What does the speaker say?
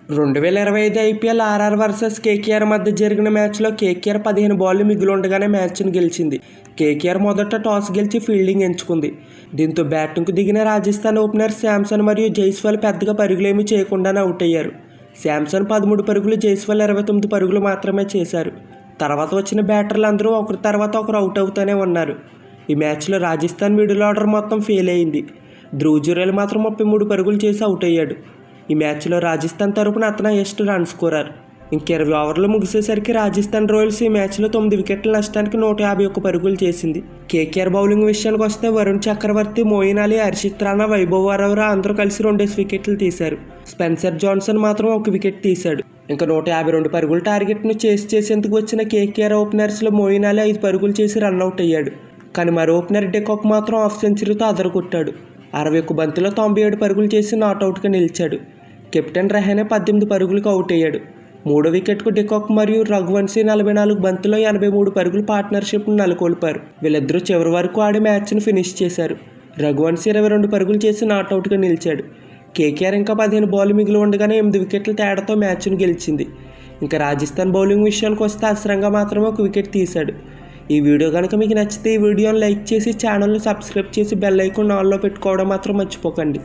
2025 IPL RR versus KKR మధ్య జరిగిన మ్యాచ్లో కేకేఆర్ 15 బాళ్లు మిగిలుండగానే మ్యాచ్ను గెలిచింది. కేకేఆర్ మొదట టాస్ గెలిచి ఫీల్డింగ్ ఎంచుకుంది. దీంతో బ్యాటింగ్కు దిగిన రాజస్థాన్ ఓపెనర్ శాంసన్ మరియు జైస్వాల్ పెద్దగా పరుగులేమీ చేయకుండానే అవుట్ అయ్యారు. శాంసన్ 13 పరుగులు, జైస్వాల్ 29 పరుగులు మాత్రమే చేశారు. తర్వాత వచ్చిన బ్యాటర్లు అందరూ ఒకరి తర్వాత ఒకరు అవుట్ అవుతూనే ఉన్నారు. ఈ మ్యాచ్లో రాజస్థాన్ మిడిల్ ఆర్డర్ మొత్తం ఫెయిల్ అయింది. ధ్రువ్ జురేల్ మాత్రం 33 పరుగులు చేసి అవుట్ అయ్యాడు. ఈ మ్యాచ్లో రాజస్థాన్ తరపున అతను హైయెస్ట్ రన్ స్కోరర్. ఇంక 20 ఓవర్లు ముగిసేసరికి రాజస్థాన్ రాయల్స్ ఈ మ్యాచ్లో 9 వికెట్ల నష్టానికి 151 పరుగులు చేసింది. కేకేఆర్ బౌలింగ్ విషయానికి వస్తే వరుణ్ చక్రవర్తి, మోయిన్ అలీ, హర్షిత్ రాణా, వైభవ్ అరోరా అందరూ కలిసి 2 వికెట్లు తీశారు. స్పెన్సర్ జాన్సన్ మాత్రం 1 వికెట్ తీశాడు. ఇంకా 152 పరుగుల టార్గెట్ను చేసేందుకు వచ్చిన కేకేఆర్ ఓపెనర్స్లో మోయిన్ అలీ 5 పరుగులు చేసి రన్అట్ అయ్యాడు. కానీ మరో ఓపెనర్ డెకాక్ మాత్రం హాఫ్ సెంచరీతో అదరగొట్టాడు. 61 బంతుల్లో 97 పరుగులు చేసి నాట్అవుట్గా నిలిచాడు. కెప్టెన్ రహానే 18 పరుగులకు అవుట్ అయ్యాడు. 3వ వికెట్కు డెకాక్ మరియు రఘువంశీ 44 బంతుల్లో 83 పరుగుల పార్ట్నర్షిప్ను నెలకొల్పారు. వీళ్ళిద్దరూ చివరి వరకు ఆడి మ్యాచ్ను ఫినిష్ చేశారు. రఘువంశీ 22 పరుగులు చేసి నాట్అవుట్గా నిలిచాడు. కేకేఆర్ ఇంకా 15 బాల్ మిగిలి ఉండగానే 8 వికెట్ల తేడాతో మ్యాచ్ను గెలిచింది. ఇంకా రాజస్థాన్ బౌలింగ్ విషయానికి వస్తే అసరంగా మాత్రమే 1 వికెట్ తీశాడు. ఈ వీడియో కనుక మీకు నచ్చితే ఈ వీడియోని లైక్ చేసి ఛానల్ని సబ్స్క్రైబ్ చేసి బెల్ ఐకాన్ ఆన్లో పెట్టుకోవడం మాత్రం మర్చిపోకండి.